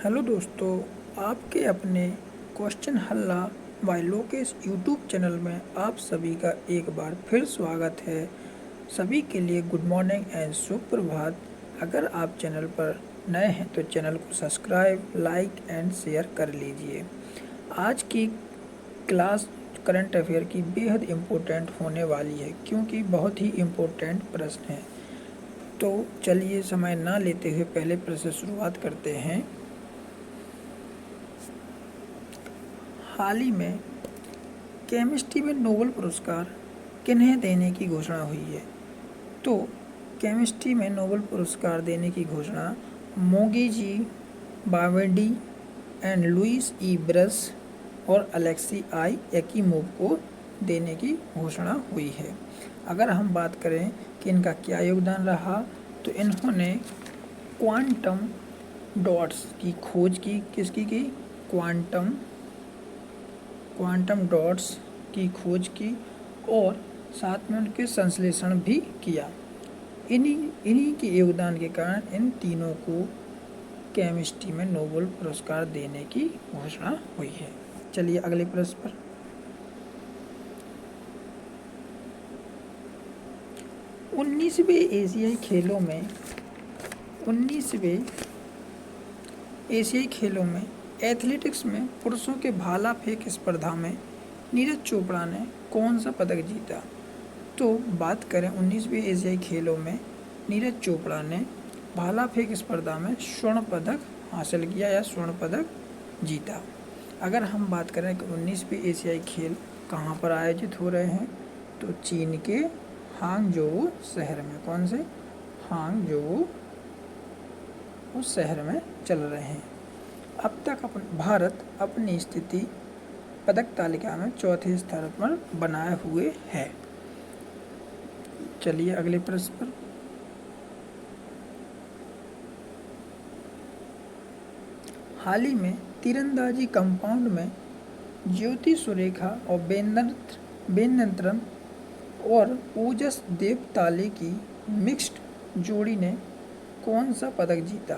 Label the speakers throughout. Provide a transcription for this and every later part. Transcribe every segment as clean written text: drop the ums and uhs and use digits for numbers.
Speaker 1: Hello दोस्तों, आपके अपने क्वेश्चन हल्ला बाय लोकेश यूट्यूब चैनल में आप सभी का एक बार फिर स्वागत है। सभी के लिए गुड मॉर्निंग एंड सुप्रभात। अगर आप चैनल पर नए हैं तो चैनल को सब्सक्राइब, लाइक एंड शेयर कर लीजिए। आज की क्लास करंट अफेयर की बेहद इम्पोर्टेंट होने वाली है क्योंकि बहुत ही इम्पोर्टेंट प्रश्न है। तो चलिए समय ना लेते हुए पहले प्रश्न से शुरुआत करते हैं। हाल ही में केमिस्ट्री में नोबेल पुरस्कार किन्हें देने की घोषणा हुई है? तो केमिस्ट्री में नोबेल पुरस्कार देने की घोषणा मोगेजी बावेडी एंड लुइस ई ब्रस और अलेक्सी आई याकीमोव को देने की घोषणा हुई है। अगर हम बात करें कि इनका क्या योगदान रहा, तो इन्होंने क्वांटम डॉट्स की खोज की। किसकी की? क्वांटम डॉट्स की खोज की और साथ में उनके संश्लेषण भी किया। इन्हीं के योगदान के कारण इन तीनों को केमिस्ट्री में नोबेल पुरस्कार देने की घोषणा हुई है। चलिए अगले प्रश्न पर। 19वें एशियाई खेलों में एथलेटिक्स में पुरुषों के भाला फेंक स्पर्धा में नीरज चोपड़ा ने कौन सा पदक जीता? तो बात करें 19वें एशियाई खेलों में नीरज चोपड़ा ने भाला फेंक स्पर्धा में स्वर्ण पदक हासिल किया या स्वर्ण पदक जीता। अगर हम बात करें कि 19वें एशियाई खेल कहाँ पर आयोजित हो रहे हैं, तो चीन के हांगझोउ शहर में। कौन से? हांगझोउ उस शहर में चल रहे हैं। अब तक भारत अपनी स्थिति पदक तालिका में चौथे स्थान पर बनाए हुए है। चलिए अगले प्रश्न पर। हाल ही में तीरंदाजी कंपाउंड में ज्योति सुरेखा और बेनंतरम और ओजस देवताले की मिक्स्ड जोड़ी ने कौन सा पदक जीता?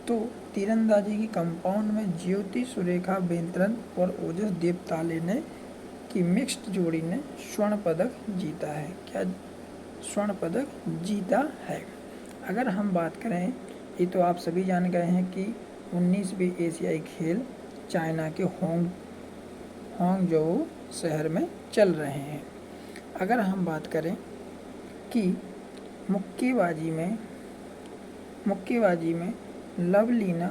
Speaker 1: तो तीरंदाजी की कंपाउंड में ज्योति सुरेखा बेनतरन और ओजस देवताले ने की मिक्स्ड जोड़ी ने स्वर्ण पदक जीता है। क्या स्वर्ण पदक जीता है? अगर हम बात करें, ये तो आप सभी जान गए हैं कि 19वें एशियाई खेल चाइना के हांगझोउ शहर में चल रहे हैं। अगर हम बात करें कि मुक्केबाजी में लवलीना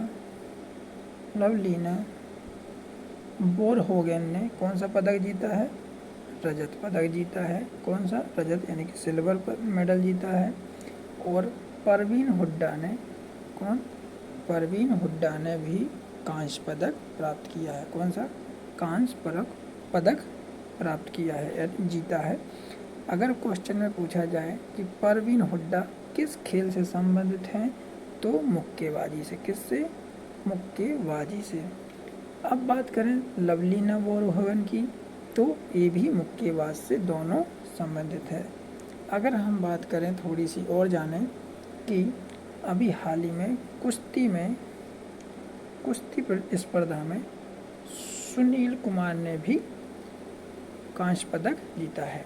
Speaker 1: बोरगोहेन ने कौन सा पदक जीता है? रजत पदक जीता है। कौन सा? रजत, यानी कि सिल्वर मेडल जीता है। और परवीन हुड्डा ने भी कांस्य पदक प्राप्त किया है। कौन सा? कांस्य पदक प्राप्त किया है या जीता है। अगर क्वेश्चन में पूछा जाए कि परवीन हुड्डा किस खेल से संबंधित हैं, तो मुक्केबाजी से। किससे? मुक्केबाजी से। अब बात करें लवलीना बोरगोहेन की, तो ये भी मुक्केबाज से दोनों संबंधित है। अगर हम बात करें थोड़ी सी और जानें कि अभी हाल ही में कुश्ती स्पर्धा में सुनील कुमार ने भी कांस्य पदक जीता है।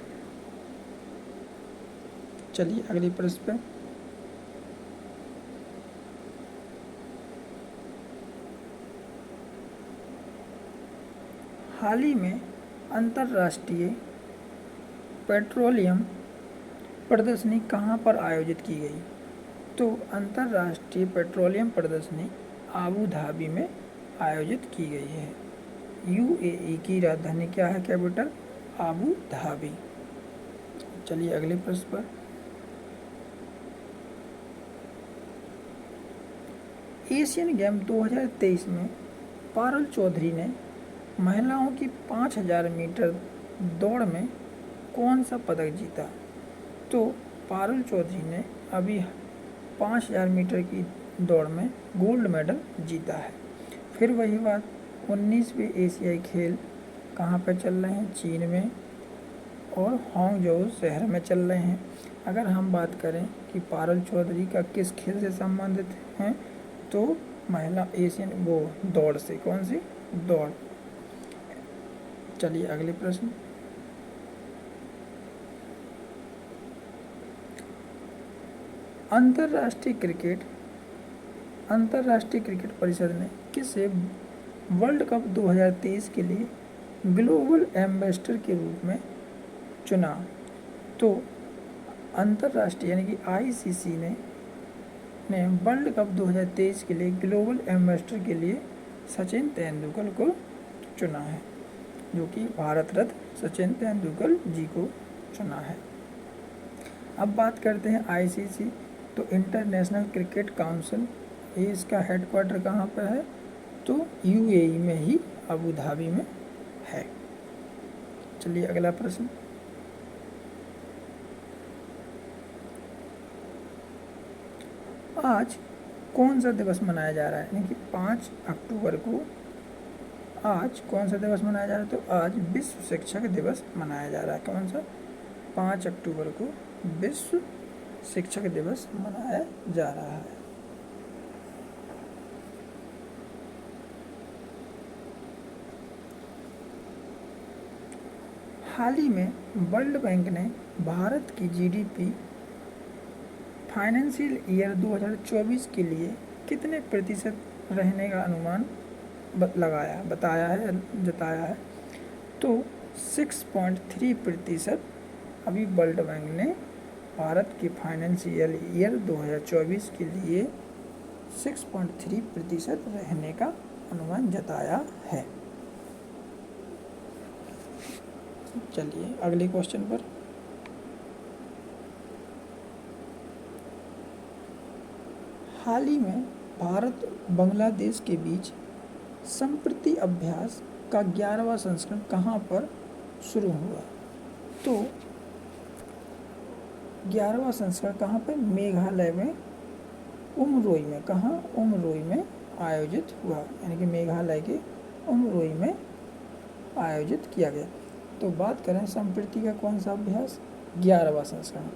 Speaker 1: चलिए अगले प्रश्न पर। हाल ही में अंतर्राष्ट्रीय पेट्रोलियम प्रदर्शनी कहाँ पर आयोजित की गई? तो अंतर्राष्ट्रीय पेट्रोलियम प्रदर्शनी आबू धाबी में आयोजित की गई है। यूएई की राजधानी क्या है? Capital Abu Dhabi. चलिए अगले प्रश्न पर। एशियन गेम 2023 में पारुल चौधरी ने महिलाओं की 5000 मीटर दौड़ में कौन सा पदक जीता? तो पारुल चौधरी ने अभी 5000 मीटर की दौड़ में गोल्ड मेडल जीता है। फिर वही बात, 19वें एशियाई खेल कहाँ पर चल रहे हैं? चीन में और हांगझोउ शहर में चल रहे हैं। अगर हम बात करें कि पारुल चौधरी का किस खेल से संबंधित हैं, तो महिला एशियन वो दौड़ से, कौन सी दौड़। चलिए अगले प्रश्न। अंतर्राष्ट्रीय क्रिकेट परिषद ने किसे वर्ल्ड कप 2023 के लिए ग्लोबल एम्बेसडर के रूप में चुना। तो अंतर्राष्ट्रीय यानी कि आईसीसी ने वर्ल्ड कप 2023 के लिए ग्लोबल एम्बेसडर के लिए सचिन तेंदुलकर को चुना है, जो कि भारत रत्न सचिन तेंदुलकर जी को चुना है। अब बात करते हैं आईसीसी, तो इंटरनेशनल क्रिकेट काउंसिल, ये इसका हेडक्वार्टर कहाँ पर है, तो यूएई में ही, अबू धाबी में है। चलिए अगला प्रश्न। आज कौन सा दिवस मनाया जा रहा है, यानी कि 5 अक्टूबर को आज कौन सा दिवस मनाया जा रहा है, तो आज विश्व शिक्षक दिवस मनाया जा रहा है। कौन सा, 5 अक्टूबर को विश्व शिक्षक दिवस मनाया जा रहा है। हाल ही में वर्ल्ड बैंक ने भारत की जीडीपी फाइनेंशियल ईयर 2024 के लिए कितने प्रतिशत रहने का अनुमान बताया है, तो 6.3% अभी वर्ल्ड बैंक ने भारत के फाइनेंशियल ईयर 2024 के लिए 6.3% रहने का अनुमान जताया है। चलिए अगले क्वेश्चन पर। हाल ही में भारत और बांग्लादेश के बीच संप्रति अभ्यास का 11वां संस्करण कहाँ पर शुरू हुआ, तो 11वां संस्करण कहाँ पर, मेघालय में उमरोई में, कहाँ, उमरोई में आयोजित हुआ, यानी कि मेघालय के उमरोई में आयोजित किया गया। तो बात करें संप्रति का कौन सा अभ्यास, 11वां संस्करण,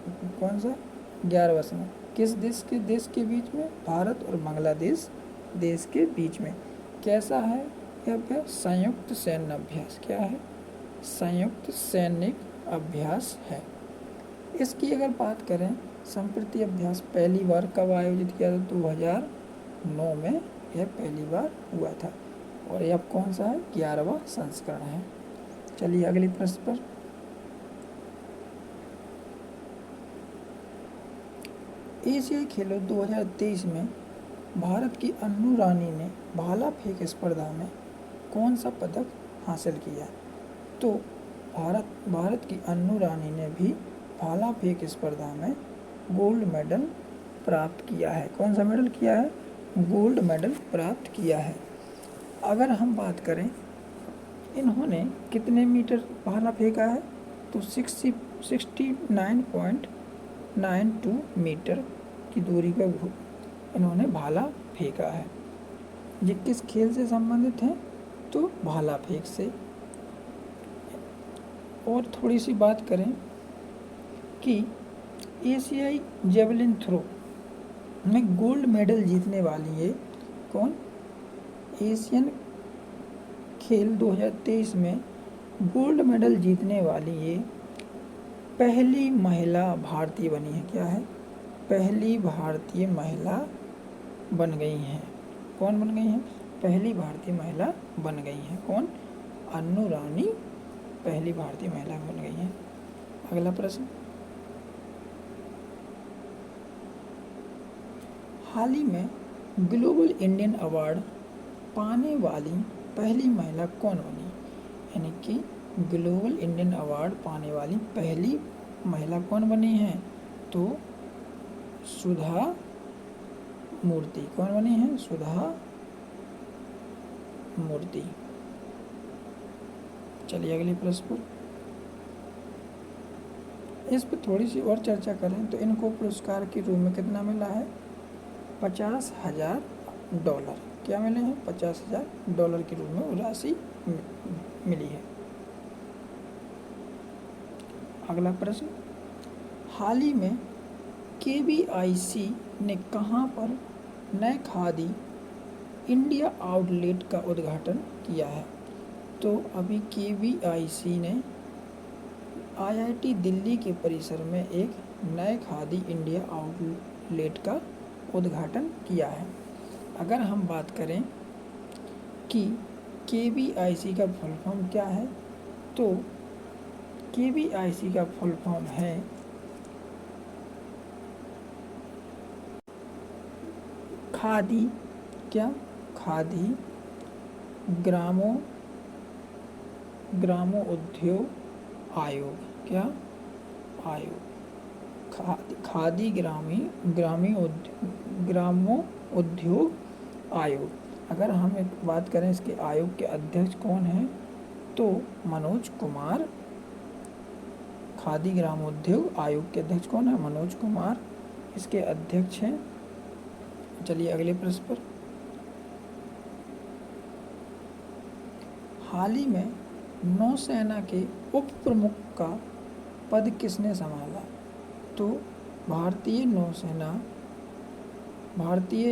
Speaker 1: कौन सा 11वां संस्करण, किस देश के बीच में, भारत और बांग्लादेश देश के बीच में। कैसा है यह अभ्यास, संयुक्त सैन्य अभ्यास, क्या है, संयुक्त सैनिक अभ्यास है। इसकी अगर बात करें, संप्रति अभ्यास पहली बार कब आयोजित किया था, 2009 में यह पहली बार हुआ था, और यह अब कौन सा है, 11वां संस्करण है। चलिए अगले प्रश्न पर। एशियाई खेलों 2023 में भारत की अन्नू रानी ने भाला फेंक स्पर्धा में कौन सा पदक हासिल किया, तो भारत की अन्नू रानी ने भी भाला फेंक स्पर्धा में गोल्ड मेडल प्राप्त किया है। कौन सा मेडल किया है, गोल्ड मेडल प्राप्त किया है। अगर हम बात करें इन्होंने कितने मीटर भाला फेंका है, तो 69.92 मीटर की दूरी पर इन्होंने भाला फेंका है। ये किस खेल से संबंधित हैं, तो भाला फेंक से। और थोड़ी सी बात करें कि एशियाई जेवलिन थ्रो में गोल्ड मेडल जीतने वाली है कौन, एशियन खेल 2023 में गोल्ड मेडल जीतने वाली ये पहली महिला भारतीय बनी है। क्या है, पहली भारतीय महिला बन गई हैं। कौन बन गई हैं, पहली भारतीय महिला बन गई हैं। कौन, अन्नू रानी पहली भारतीय महिला बन गई हैं। अगला प्रश्न। हाल ही में ग्लोबल इंडियन अवार्ड पाने वाली पहली महिला कौन बनी, यानी कि ग्लोबल इंडियन अवार्ड पाने वाली पहली महिला कौन बनी है, तो सुधा मूर्ति। कौन बनी है, सुधा मूर्ति। चलिए अगले प्रश्न पर। इस पर थोड़ी सी और चर्चा करें तो इनको पुरस्कार के रूप में कितना मिला है, $50,000। क्या मिले हैं, $50,000 के रूप में वो राशि मिली है। अगला प्रश्न। हाल ही में KVIC ने कहाँ पर नए खादी इंडिया आउटलेट का उद्घाटन किया है? तो अभी KVIC ने IIT दिल्ली के परिसर में एक नए खादी इंडिया आउटलेट का उद्घाटन किया है। अगर हम बात करें कि KVIC का फुल फॉर्म क्या है, तो KVIC का फुल फॉर्म है खादी ग्रामोद्योग आयोग। खादी ग्रामोद्योग आयोग। अगर हम एक बात करें इसके आयोग के अध्यक्ष कौन हैं, तो मनोज कुमार। खादी ग्रामोद्योग आयोग के अध्यक्ष कौन है? मनोज कुमार इसके अध्यक्ष हैं। चलिए अगले प्रश्न पर। हाल ही में नौसेना के उप प्रमुख का पद किसने संभाला? तो भारतीय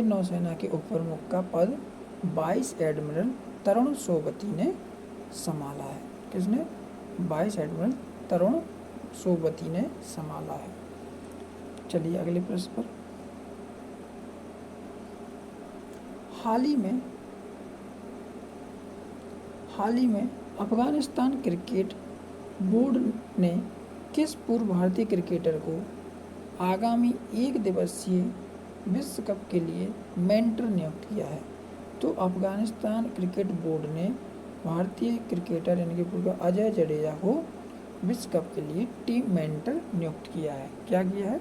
Speaker 1: नौसेना के उप प्रमुख का पद वाइस एडमिरल तरुण सोबती ने संभाला है। किसने? वाइस एडमिरल तरुण सोबती ने संभाला है। चलिए अगले प्रश्न पर। हाल ही में अफगानिस्तान क्रिकेट बोर्ड ने किस पूर्व भारतीय क्रिकेटर को आगामी 1 दिवसीय विश्व कप के लिए मेंटर नियुक्त किया है? तो अफगानिस्तान क्रिकेट बोर्ड ने भारतीय क्रिकेटर यानी कि पूर्व अजय जडेजा को विश्व कप के लिए टीम मेंटर नियुक्त किया है। क्या किया है?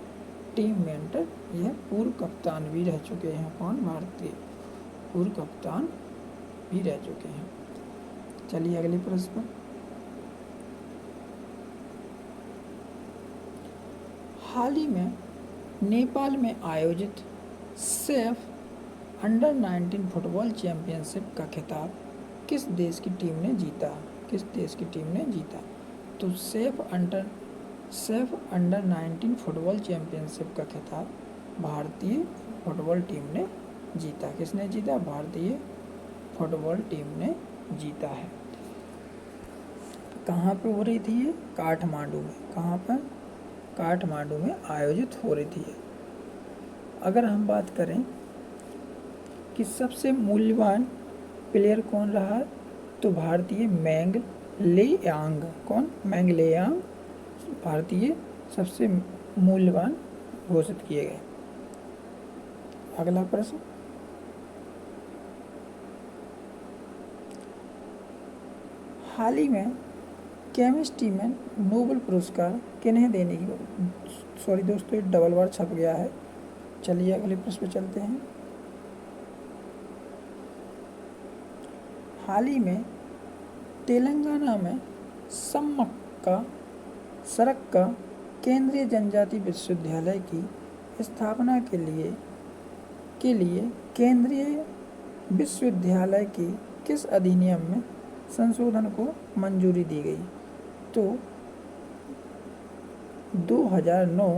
Speaker 1: Team mentor. यह पूर्व कप्तान भी रह चुके हैं। कौन? भारतीय पूर्व कप्तान भी रह चुके हैं। चलिए अगले प्रश्न पर। हाल ही में नेपाल में आयोजित सैफ अंडर-19 फुटबॉल चैंपियनशिप का खिताब किस देश की टीम ने जीता? किस देश की टीम ने जीता? तो सैफ अंडर-19 फुटबॉल चैंपियनशिप का खिताब भारतीय फुटबॉल टीम ने जीता। किसने जीता? भारतीय फुटबॉल टीम ने जीता है। कहाँ पे हो रही थी ये? काठमांडू में। कहाँ पर? काठमांडू में आयोजित हो रही थी। अगर हम बात करें कि सबसे मूल्यवान प्लेयर कौन रहा, तो भारतीय मेंग लेयांग। कौन? मेंग लेयांग भारतीय सबसे मूल्यवान घोषित किए गए। अगला प्रश्न। हाल ही में केमिस्ट्री में नोबेल पुरस्कार किन्हें देने की सॉरी दोस्तों, ये डबल बार छप गया है। चलिए अगले प्रश्न पे चलते हैं। हाल ही में तेलंगाना में सरक्का केंद्रीय जनजाति विश्वविद्यालय की स्थापना के लिए केंद्रीय विश्वविद्यालय की किस अधिनियम में संशोधन को मंजूरी दी गई? तो 2009